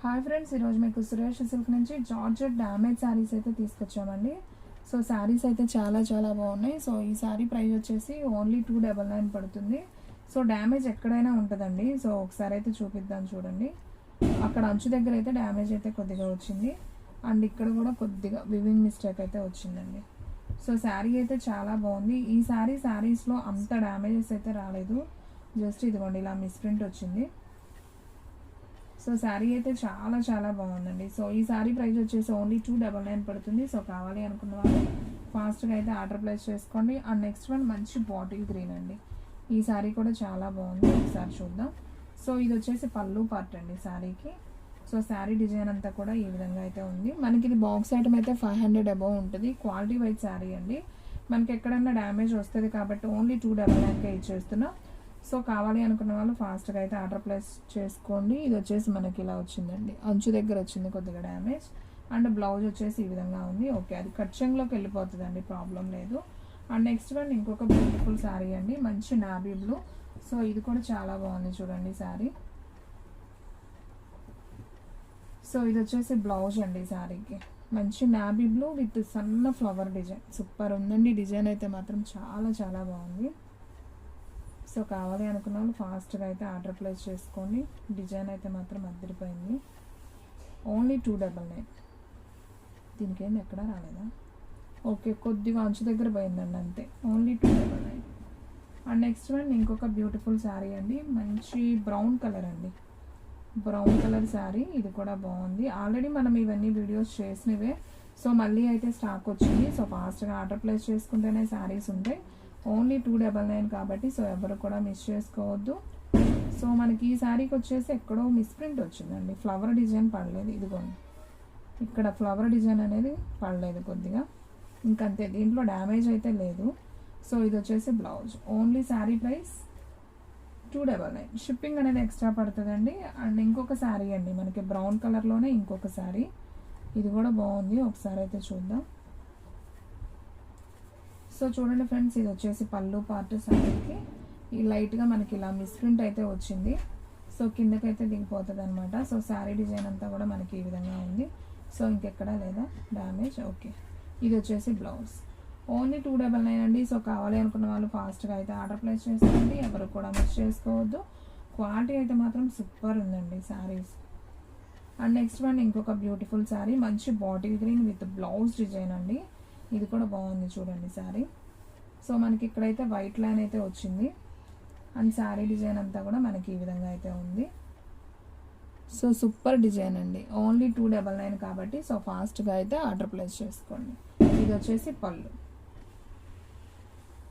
Hi friends, ఈరోజు మీకు Suresh silk నుంచి జార్జెట్ డ్యామేజ్ శారీస్ అయితే తీసుకొచ్చామండి. సో శారీస్ అయితే చాలా చాలా బాగున్నాయి. సో ఈ శారీ ప్రైస్ వచ్చేసి ఓన్లీ 299 పడుతుంది. సో డ్యామేజ్ ఎక్కడైనా ఉంటుందండి. సో ఒకసారి అయితే చూపిద్దాం చూడండి. అక్కడ అంచు దగ్గర అయితే డ్యామేజ్ అయితే కొద్దిగా వచ్చింది, అండ్ ఇక్కడ కూడా కొద్దిగా వివింగ్ మిస్టేక్ అయితే వచ్చిందండి. సో శారీ అయితే చాలా బాగుంది. ఈ శారీస్లో అంత డ్యామేజెస్ అయితే రాలేదు. జస్ట్ ఇదిగోండి ఇలా మిస్ప్రింట్ వచ్చింది. సో శారీ అయితే చాలా చాలా బాగుందండి. సో ఈ శారీ ప్రైస్ వచ్చేసి ఓన్లీ 299 పడుతుంది. సో కావాలి అనుకున్న వాళ్ళు ఫాస్ట్గా అయితే ఆర్డర్ ప్లేస్ చేసుకోండి. అండ్ నెక్స్ట్ వన్ మంచి బాటిల్ గ్రీన్ అండి. ఈ శారీ కూడా చాలా బాగుంది, ఒకసారి చూద్దాం. సో ఇది వచ్చేసి పళ్ళు పార్ట్ అండి శారీకి. సో శారీ డిజైన్ అంతా కూడా ఈ విధంగా అయితే ఉంది. మనకి ఇది బాక్స్ ఐటమ్ అయితే 500 అబౌవ్ ఉంటుంది. క్వాలిటీ వైజ్ శారీ అండి. మనకి ఎక్కడన్నా డ్యామేజ్ వస్తుంది కాబట్టి ఓన్లీ 299కే ఇచ్చేస్తున్నాం. సో కావాలి అనుకున్న వాళ్ళు ఫాస్ట్గా అయితే ఆర్డర్ ప్లేస్ చేసుకోండి. ఇది వచ్చేసి మనకి ఇలా వచ్చిందండి, అంచు దగ్గర వచ్చింది కొద్దిగా డ్యామేజ్. అండ్ బ్లౌజ్ వచ్చేసి ఈ విధంగా ఉంది. ఓకే, అది కట్చింగ్లోకి వెళ్ళిపోతుందండి, ప్రాబ్లం లేదు. అండ్ నెక్స్ట్ వన్ ఇంకొక బ్యూటిఫుల్ శారీ అండి, మంచి నాబీ బ్లూ. సో ఇది కూడా చాలా బాగుంది చూడండి శారీ. సో ఇది వచ్చేసి బ్లౌజ్ అండి శారీకి, మంచి నాబీ బ్లూ విత్ సన్న ఫ్లవర్ డిజైన్. సూపర్ ఉందండి, డిజైన్ అయితే మాత్రం చాలా చాలా బాగుంది. సో కావాలి అనుకున్న వాళ్ళు ఫాస్ట్గా అయితే ఆర్డర్ ప్లేస్ చేసుకోండి. డిజైన్ అయితే మాత్రం అదిరిపోయింది. ఓన్లీ 299. దీనికి ఏంది ఎక్కడా రాలేదా? ఓకే, కొద్దిగా అంచు దగ్గర పోయిందండి అంతే. ఓన్లీ 299. అండ్ నెక్స్ట్ వన్ ఇంకొక బ్యూటిఫుల్ శారీ అండి, మంచి బ్రౌన్ కలర్ అండి, బ్రౌన్ కలర్ శారీ. ఇది కూడా బాగుంది. ఆల్రెడీ మనం ఇవన్నీ వీడియోస్ చేసినవే. సో మళ్ళీ అయితే స్టాక్ వచ్చింది. సో ఫాస్ట్గా ఆర్డర్ ప్లేస్ చేసుకుంటేనే శారీస్ ఉంటాయి. ఓన్లీ 299 కాబట్టి సో ఎవరు కూడా మిస్ చేసుకోవద్దు. సో మనకి ఈ శారీకి వచ్చేసి ఎక్కడో మిస్ప్రింట్ వచ్చిందండి, ఫ్లవర్ డిజైన్ పడలేదు. ఇదిగోండి ఇక్కడ ఫ్లవర్ డిజైన్ అనేది పడలేదు కొద్దిగా, ఇంకంతే. దీంట్లో డ్యామేజ్ అయితే లేదు. సో ఇది వచ్చేసి blouse. Only sari price 299. Shipping అనేది ఎక్స్ట్రా పడుతుందండి. అండ్ ఇంకొక శారీ అండి మనకి బ్రౌన్ కలర్లోనే ఇంకొక శారీ. ఇది కూడా బాగుంది, ఒకసారి అయితే చూద్దాం. సో చూడండి ఫ్రెండ్స్, ఇది వచ్చేసి పళ్ళు పార్ట్ శారీకి. ఈ లైట్గా మనకి ఇలా మిస్ప్రింట్ అయితే వచ్చింది. సో కిందకైతే దిగిపోతుంది అనమాట. సో శారీ డిజైన్ అంతా కూడా మనకి ఈ విధంగా ఉంది. సో ఇంకెక్కడా లేదా డ్యామేజ్. ఓకే, ఇది వచ్చేసి బ్లౌజ్. ఓన్లీ 299 అండి. సో కావాలి అనుకున్న వాళ్ళు ఫాస్ట్గా అయితే ఆర్డర్ ప్లేస్ చేసుకోండి, ఎవరు కూడా మిస్ చేసుకోవద్దు. క్వాలిటీ అయితే మాత్రం సూపర్ ఉందండి శారీస్. అండ్ నెక్స్ట్ వన్ ఇంకొక బ్యూటిఫుల్ శారీ, మంచి bottle green with blouse design అండి. ఇది కూడా బాగుంది చూడండి శారీ. సో మనకి ఇక్కడైతే వైట్ లైన్ అయితే వచ్చింది. అండ్ శారీ డిజైన్ అంతా కూడా మనకి ఈ విధంగా అయితే ఉంది. సో సూపర్ డిజైన్ అండి. ఓన్లీ 299 కాబట్టి సో ఫాస్ట్గా అయితే ఆర్డర్ ప్లేస్ చేసుకోండి. ఇది వచ్చేసి పళ్ళు.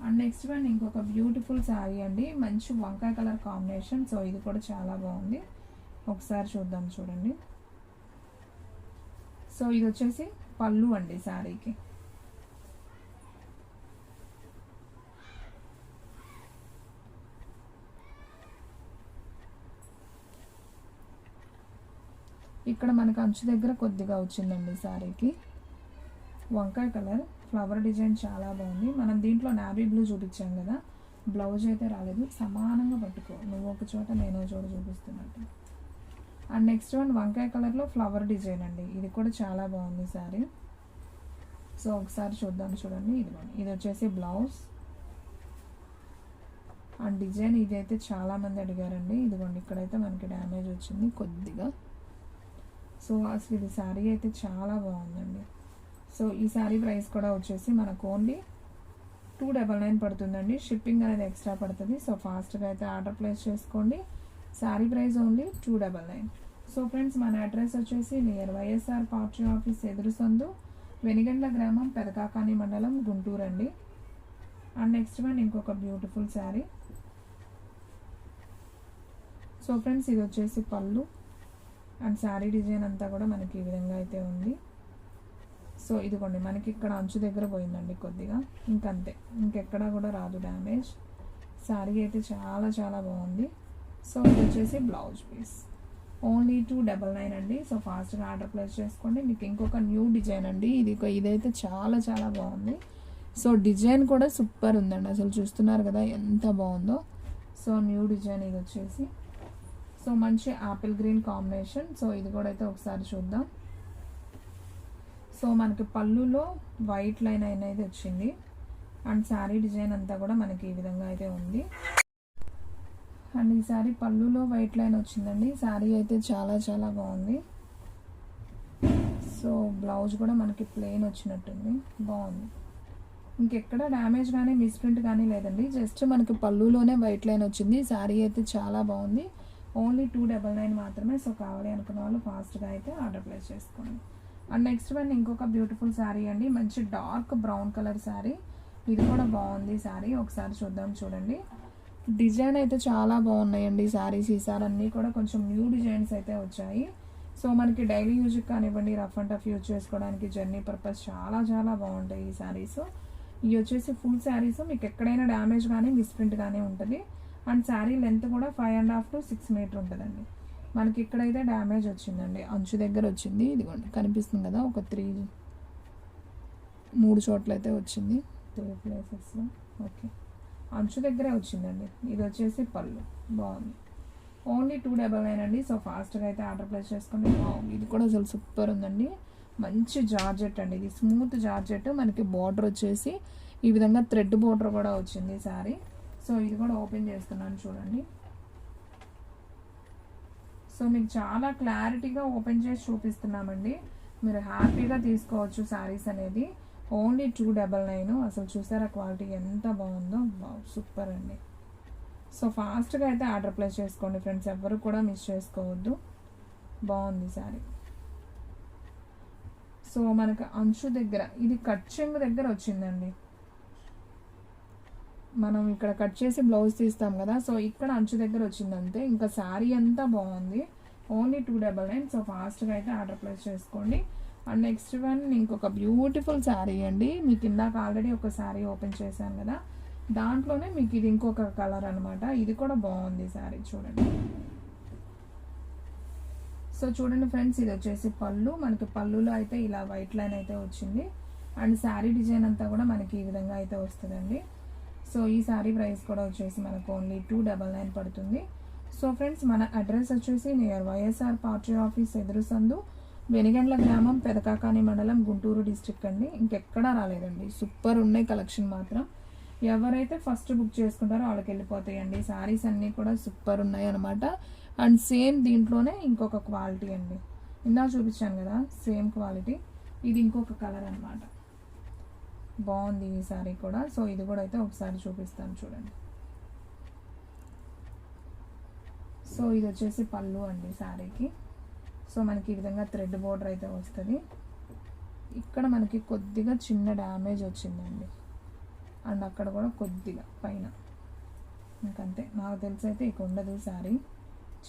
అండ్ నెక్స్ట్ వన్ ఇంకొక బ్యూటిఫుల్ శారీ అండి, మంచి వంకాయ కలర్ కాంబినేషన్. సో ఇది కూడా చాలా బాగుంది, ఒకసారి చూద్దాం చూడండి. సో ఇది వచ్చేసి పళ్ళు అండి శారీకి. ఇక్కడ మనకు అంచు దగ్గర కొద్దిగా వచ్చిందండి శారీకి. వంకాయ కలర్ ఫ్లవర్ డిజైన్ చాలా బాగుంది. మనం దీంట్లో నావీ బ్లూ చూపించాం కదా, బ్లౌజ్ అయితే రాలేదు. సమానంగా పట్టుకో, నువ్వు ఒక చోట నేను ఒక చోట చూపిస్తున్నట్టు. అండ్ నెక్స్ట్ వన్ వంకాయ కలర్లో ఫ్లవర్ డిజైన్ అండి. ఇది కూడా చాలా బాగుంది శారీ. సో ఒకసారి చూద్దాం చూడండి. ఇది వచ్చేసి బ్లౌజ్. అండ్ డిజైన్ ఇది అయితే చాలామంది అడిగారండి. ఇదిగోండి ఇక్కడైతే మనకి డ్యామేజ్ వచ్చింది కొద్దిగా. సో అసలు ఇది శారీ అయితే చాలా బాగుందండి. సో ఈ శారీ ప్రైస్ కూడా వచ్చేసి మనకు ఓన్లీ 299 పడుతుందండి. షిప్పింగ్ అనేది ఎక్స్ట్రా పడుతుంది. సో ఫాస్ట్గా అయితే ఆర్డర్ ప్లేస్ చేసుకోండి. Sari price only 299. So friends, మన అడ్రస్ వచ్చేసి నియర్ వైఎస్ఆర్ పార్టీ ఆఫీస్ ఎదురు సందు, వెనిగండ్ల గ్రామం, పెదకాకాని మండలం, గుంటూరు అండి. అండ్ నెక్స్ట్ వన్ ఇంకొక బ్యూటిఫుల్ శారీ. సో ఫ్రెండ్స్, ఇది వచ్చేసి పళ్ళు. అండ్ శారీ డిజైన్ అంతా కూడా మనకి ఈ విధంగా అయితే ఉంది. సో ఇదిగోండి మనకి ఇక్కడ అంచు దగ్గర పోయిందండి కొద్దిగా, ఇంకంతే, ఇంకెక్కడా కూడా రాదు డ్యామేజ్. శారీ అయితే చాలా చాలా బాగుంది. సో ఇది వచ్చేసి బ్లౌజ్ పీస్. ఓన్లీ 299 అండి. సో ఫాస్ట్గా ఆర్డర్ ప్లేస్ చేసుకోండి. మీకు ఇంకొక న్యూ డిజైన్ అండి, ఇదైతే చాలా చాలా బాగుంది. సో డిజైన్ కూడా సూపర్ ఉందండి, అసలు చూస్తున్నారు కదా ఎంత బాగుందో. సో న్యూ డిజైన్ ఇది వచ్చేసి. సో మంచి యాపిల్ గ్రీన్ కాంబినేషన్. సో ఇది కూడా అయితే ఒకసారి చూద్దాం. సో మనకి పళ్ళులో వైట్ లైన్ అనేది వచ్చింది అండ్ శారీ డిజైన్ అంతా కూడా మనకి ఈ విధంగా అయితే ఉంది. అండ్ ఈ శారీ పళ్ళులో వైట్ లైన్ వచ్చిందండి. శారీ అయితే చాలా చాలా బాగుంది. సో బ్లౌజ్ కూడా మనకి ప్లెయిన్ వచ్చినట్టుంది, బాగుంది. ఇంకెక్కడ డ్యామేజ్ కానీ మిస్ప్రింట్ కానీ లేదండి. జస్ట్ మనకి పళ్ళులోనే వైట్ లైన్ వచ్చింది. శారీ అయితే చాలా బాగుంది. ఓన్లీ 299 మాత్రమే. సో కావాలి అనుకున్న వాళ్ళు ఫాస్ట్గా అయితే ఆర్డర్ ప్లేస్ చేసుకోండి. అండ్ నెక్స్ట్ వన్ ఇంకొక బ్యూటిఫుల్ శారీ అండి. మంచి డార్క్ బ్రౌన్ కలర్ శారీ. ఇది కూడా బాగుంది శారీ. ఒకసారి చూద్దాం, చూడండి. డిజైన్ అయితే చాలా బాగున్నాయండి శారీస్. ఈ సారీ అన్నీ కూడా కొంచెం న్యూ డిజైన్స్ అయితే వచ్చాయి. సో మనకి డైలీ యూజ్కి కానివ్వండి, రఫ్ అండ్ టఫ్ యూజ్ చేసుకోవడానికి, జర్నీ పర్పస్ చాలా చాలా బాగుంటాయి ఈ శారీస్. ఇవి వచ్చేసి ఫుల్ శారీస్. మీకు ఎక్కడైనా డ్యామేజ్ కానీ మిస్ప్రింట్ కానీ ఉంటుంది. అండ్ శారీ లెంత్ కూడా 5.5 to 6 మీటర్ ఉంటుందండి. మనకి ఇక్కడైతే డ్యామేజ్ వచ్చిందండి, అంచు దగ్గర వచ్చింది. ఇదిగోండి కనిపిస్తుంది కదా, ఒక 3 చోట్ల అయితే వచ్చింది, 3 ప్లేసెస్లో. ఓకే, అంచు దగ్గరే వచ్చిందండి. ఇది వచ్చేసి పళ్ళు, బాగుంది. ఓన్లీ 299 అండి. సో ఫాస్ట్గా అయితే ఆర్డర్ ప్లేస్ చేసుకోండి. ఇది కూడా అసలు సూపర్ ఉందండి. మంచి జార్జెట్ అండి, ఇది స్మూత్ జార్జెట్. మనకి బార్డర్ వచ్చేసి ఈ విధంగా థ్రెడ్ బార్డర్ కూడా వచ్చింది శారీ. సో ఇది కూడా ఓపెన్ చేస్తున్నాను, చూడండి. సో మీకు చాలా క్లారిటీగా ఓపెన్ చేసి చూపిస్తున్నామండి. మీరు హ్యాపీగా తీసుకోవచ్చు శారీస్ అనేది. ఓన్లీ 299. అసలు చూసారా క్వాలిటీ ఎంత బాగుందో, సూపర్ అండి. సో ఫాస్ట్గా అయితే ఆర్డర్ ప్లేస్ చేసుకోండి ఫ్రెండ్స్, ఎవరు కూడా మిస్ చేసుకోవద్దు. బాగుంది శారీ. సో మనకు అంచు దగ్గర ఇది కట్ చెంగు దగ్గర వచ్చిందండి. మనం ఇక్కడ కట్ చేసి బ్లౌజ్ తీస్తాం కదా, సో ఇక్కడ అంచు దగ్గర వచ్చింది అంతే. ఇంకా శారీ అంతా బాగుంది. ఓన్లీ 299. సో ఫాస్ట్గా అయితే ఆర్డర్ ప్లేస్ చేసుకోండి. అండ్ నెక్స్ట్ వన్ ఇంకొక బ్యూటిఫుల్ శారీ అండి. మీకు ఇందాక ఆల్రెడీ ఒక శారీ ఓపెన్ చేశాను కదా, దాంట్లోనే మీకు ఇది ఇంకొక కలర్ అనమాట. ఇది కూడా బాగుంది శారీ, చూడండి. సో చూడండి ఫ్రెండ్స్, ఇది వచ్చేసి పళ్ళు. మనకి పళ్ళులో అయితే ఇలా వైట్ లైన్ అయితే వచ్చింది. అండ్ శారీ డిజైన్ అంతా కూడా మనకి ఈ విధంగా అయితే వస్తుందండి. సో ఈ శారీ ప్రైస్ కూడా వచ్చేసి మనకు ఓన్లీ 299 పడుతుంది. సో ఫ్రెండ్స్, మన అడ్రస్ వచ్చేసి నియర్ వైఎస్ఆర్ పార్టీ ఆఫీస్ ఎదురు సందు, వెనిగండ్ల గ్రామం, పెదకాకాని మండలం, గుంటూరు డిస్ట్రిక్ట్ అండి. ఇంకెక్కడా రాలేదండి. సూపర్ ఉన్నాయి కలెక్షన్ మాత్రం. ఎవరైతే ఫస్ట్ బుక్ చేసుకుంటారో వాళ్ళకి వెళ్ళిపోతాయండి. శారీస్ అన్నీ కూడా సూపర్ ఉన్నాయి అనమాట. అండ్ సేమ్ దీంట్లోనే ఇంకొక క్వాలిటీ అండి. ఇందా చూపించాను కదా, సేమ్ క్వాలిటీ. ఇది ఇంకొక కలర్ అనమాట. బాగుంది ఈ శారీ కూడా. సో ఇది కూడా అయితే ఒకసారి చూపిస్తాను, చూడండి. సో ఇది వచ్చేసి పళ్ళు అండి శారీకి. సో మనకి ఈ విధంగా థ్రెడ్ బోర్డర్ అయితే వస్తుంది. ఇక్కడ మనకి కొద్దిగా చిన్న డ్యామేజ్ వచ్చిందండి. అండ్ అక్కడ కూడా కొద్దిగా పైన, ఇంకంతే. నాకు తెలిసి అయితే ఇక ఉండదు శారీ.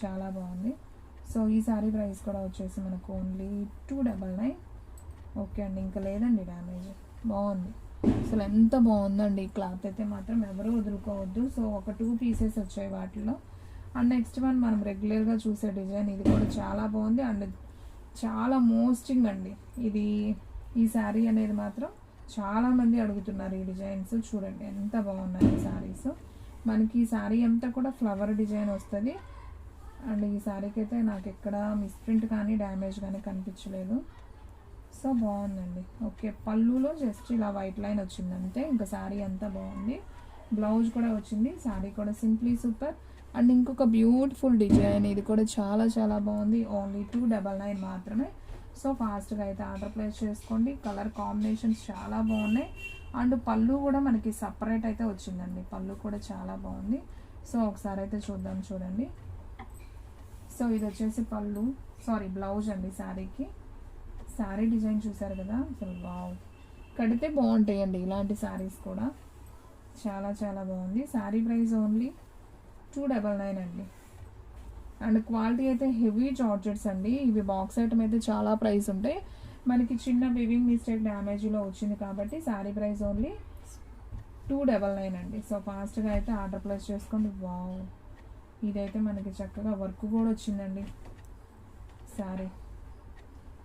చాలా బాగుంది. సో ఈ శారీ ప్రైస్ కూడా వచ్చేసి మనకు ఓన్లీ 299. ఓకే అండి, ఇంకా లేదండి డ్యామేజ్. బాగుంది అసలు, ఎంత బాగుందండి క్లాత్ అయితే మాత్రం ఎవరు వదులుకోవద్దు. సో ఒక 2 పీసెస్ వచ్చాయి వాటిలో. అండ్ నెక్స్ట్ వన్ మనం రెగ్యులర్గా చూసే డిజైన్. ఇది కూడా చాలా బాగుంది అండ్ చాలా మోస్టింగ్ అండి. ఇది ఈ శారీ అనేది మాత్రం చాలామంది అడుగుతున్నారు ఈ డిజైన్స్. చూడండి ఎంత బాగున్నాయి ఈ శారీస్. మనకి ఈ శారీ అంతా కూడా ఫ్లవర్ డిజైన్ వస్తుంది. అండ్ ఈ శారీకి అయితే నాకు ఎక్కడ మిస్ప్రింట్ కానీ డ్యామేజ్ కానీ కనిపించలేదు. సో బాగుందండి. ఓకే, పళ్ళులో జస్ట్ ఇలా వైట్ లైన్ వచ్చింది అంతే. ఇంకా శారీ అంతా బాగుంది. బ్లౌజ్ కూడా వచ్చింది. శారీ కూడా సింప్లీ సూపర్. అండ్ ఇంకొక బ్యూటిఫుల్ డిజైన్. ఇది కూడా చాలా చాలా బాగుంది. ఓన్లీ 299 మాత్రమే. సో ఫాస్ట్గా అయితే ఆర్డర్ ప్లేస్ చేసుకోండి. కలర్ కాంబినేషన్స్ చాలా బాగున్నాయి. అండ్ పళ్ళు కూడా మనకి సపరేట్ అయితే వచ్చిందండి. పళ్ళు కూడా చాలా బాగుంది. సో ఒకసారి అయితే చూద్దాం, చూడండి. సో ఇది వచ్చేసి పళ్ళు, బ్లౌజ్ అండి శారీకి. శారీ డిజైన్ చూసారు కదా, అసలు వావ్, కడితే బాగుంటాయండి ఇలాంటి శారీస్ కూడా. చాలా చాలా బాగుంది. శారీ ప్రైస్ ఓన్లీ 299 అండి. అండ్ క్వాలిటీ అయితే హెవీ జార్జెట్స్ అండి. ఇవి బాక్స్ ఐటమ్ అయితే చాలా ప్రైస్ ఉంటాయి. మనకి చిన్న వివింగ్ మిస్టేక్ డ్యామేజ్లో వచ్చింది కాబట్టి శారీ ప్రైస్ ఓన్లీ 299 అండి. సో ఫాస్ట్గా అయితే ఆర్డర్ ప్లేస్ చేసుకోండి. వావ్, ఇదైతే మనకి చక్కగా వర్క్ కూడా వచ్చిందండి శారీ.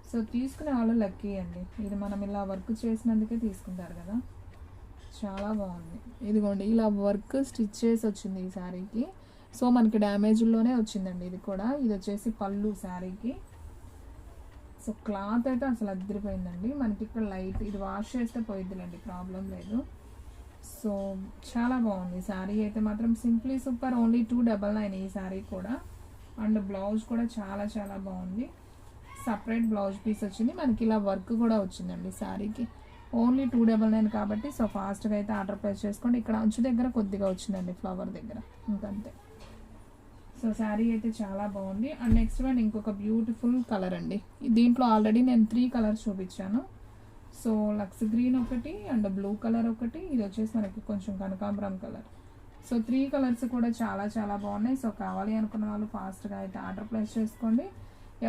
సో తీసుకునే వాళ్ళు లక్కీ అండి. ఇది మనం ఇలా వర్క్ చేసినందుకే తీసుకుంటారు కదా. చాలా బాగుంది. ఇదిగోండి ఇలా వర్క్ స్టిచ్ చేసి వచ్చింది ఈ శారీకి. సో మనకి డ్యామేజ్లోనే వచ్చిందండి ఇది కూడా. ఇది వచ్చేసి పళ్ళు శారీకి. సో క్లాత్ అయితే అసలు అదిరిపోయిందండి. మనకి ఇక్కడ లైట్ ఇది వాష్ చేస్తే పోయిద్దిలేండి, ప్రాబ్లం లేదు. సో చాలా బాగుంది శారీ అయితే మాత్రం. Simply super. ఓన్లీ 299 ఈ శారీ కూడా. అండ్ బ్లౌజ్ కూడా చాలా చాలా బాగుంది. సపరేట్ బ్లౌజ్ పీస్ వచ్చింది మనకి. ఇలా వర్క్ కూడా వచ్చిందండి శారీకి. ఓన్లీ 299 కాబట్టి సో ఫాస్ట్గా అయితే ఆర్డర్ ప్లేస్ చేసుకోండి. ఇక్కడ అంచు దగ్గర కొద్దిగా వచ్చిందండి, ఫ్లవర్ దగ్గర, ఇంకంతే. సో శారీ అయితే చాలా బాగుంది. అండ్ నెక్స్ట్ వన్ ఇంకొక బ్యూటిఫుల్ కలర్ అండి. దీంట్లో ఆల్రెడీ నేను 3 కలర్స్ చూపించాను. సో లక్స్ గ్రీన్ ఒకటి, అండ్ బ్లూ కలర్ ఒకటి, ఇది వచ్చేసి మనకి కొంచెం కనకాంబరం కలర్. సో 3 కలర్స్ కూడా చాలా చాలా బాగున్నాయి. సో కావాలి అనుకున్న వాళ్ళు ఫాస్ట్గా అయితే ఆర్డర్ ప్లేస్ చేసుకోండి.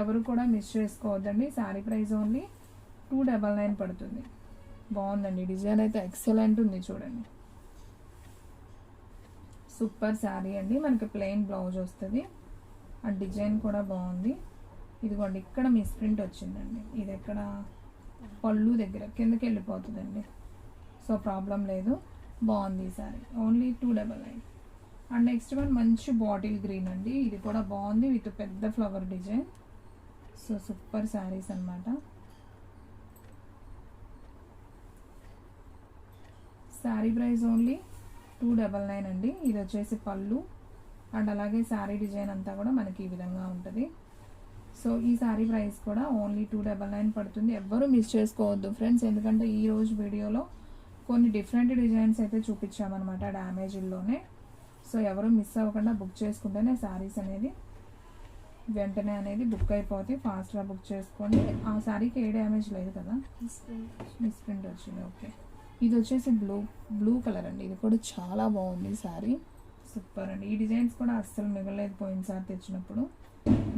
ఎవరు కూడా మిస్ చేసుకోవద్దండి. శారీ ప్రైస్ ఓన్లీ 299 పడుతుంది. బాగుందండి, డిజైన్ అయితే ఎక్సలెంట్ ఉంది చూడండి. సూపర్ శారీ అండి. మనకి ప్లెయిన్ బ్లౌజ్ వస్తుంది. ఆ డిజైన్ కూడా బాగుంది. ఇదిగోండి ఇక్కడ మిస్ ప్రింట్ వచ్చిందండి. ఇది ఎక్కడ పళ్ళు దగ్గర కిందకి వెళ్ళిపోతుందండి. సో ప్రాబ్లం లేదు, బాగుంది ఈ sari. Only 299. And next one మంచి బాటిల్ గ్రీన్ అండి. ఇది కూడా బాగుంది విత్ పెద్ద flower design. So super saris అన్నమాట. శారీ ప్రైస్ ఓన్లీ 299 అండి. ఇది వచ్చేసి పళ్ళు. అండ్ అలాగే శారీ డిజైన్ అంతా కూడా మనకి ఈ విధంగా ఉంటుంది. సో ఈ శారీ ప్రైస్ కూడా ఓన్లీ 299 పడుతుంది. ఎవ్వరూ మిస్ చేసుకోవద్దు ఫ్రెండ్స్, ఎందుకంటే ఈరోజు వీడియోలో కొన్ని డిఫరెంట్ డిజైన్స్ అయితే చూపించామన్నమాట డ్యామేజ్లోనే. సో ఎవరు మిస్ అవ్వకుండా బుక్ చేసుకుంటేనే శారీస్ అనేది వెంటనే అనేది బుక్ అయిపోతాయి. ఫాస్ట్గా బుక్ చేసుకోండి. ఆ శారీకి ఏ డ్యామేజ్ లేదు కదా, మిస్ ప్రింట్ వచ్చింది. ఓకే, ఇది వచ్చేసి బ్లూ కలర్ అండి. ఇది కూడా చాలా బాగుంది శారీ. సూపర్ అండి. ఈ డిజైన్స్ కూడా అస్సలు మిగలేదు పోయినసారి తెచ్చినప్పుడు,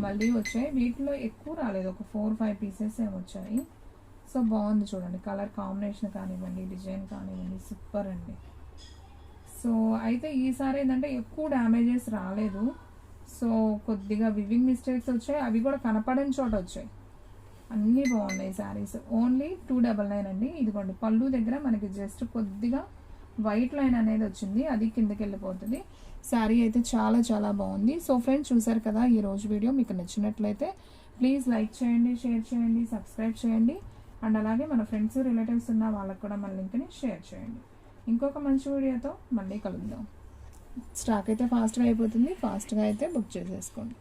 మళ్ళీ వచ్చాయి. వీటిలో ఎక్కువ రాలేదు, ఒక 4-5 పీసెస్ ఏమి వచ్చాయి. సో బాగుంది చూడండి, కలర్ కాంబినేషన్ కానివ్వండి, డిజైన్ కానివ్వండి, సూపర్ అండి. సో అయితే ఈసారి ఏంటంటే ఎక్కువ డ్యామేజెస్ రాలేదు. సో కొద్దిగా వివింగ్ మిస్టేక్స్ వచ్చాయి, అవి కూడా కనపడని చోట వచ్చాయి. అన్నీ బాగున్నాయి శారీస్. ఓన్లీ 299 అండి. ఇదిగోండి పళ్ళు దగ్గర మనకి జస్ట్ కొద్దిగా వైట్ లైన్ అనేది వచ్చింది, అది కిందకి వెళ్ళిపోతుంది. శారీ అయితే చాలా చాలా బాగుంది. సో ఫ్రెండ్స్ చూసారు కదా ఈ రోజు వీడియో. మీకు నచ్చినట్లయితే ప్లీజ్ లైక్ చేయండి, షేర్ చేయండి, సబ్స్క్రైబ్ చేయండి. అండ్ అలాగే మన ఫ్రెండ్స్ రిలేటివ్స్ ఉన్న వాళ్ళకు కూడా మన లింక్ని షేర్ చేయండి. ఇంకొక మంచి వీడియోతో మళ్ళీ కలుద్దాం. స్టాక్ అయితే ఫాస్ట్గా అయిపోతుంది, ఫాస్ట్గా అయితే బుక్ చేసేసుకోండి.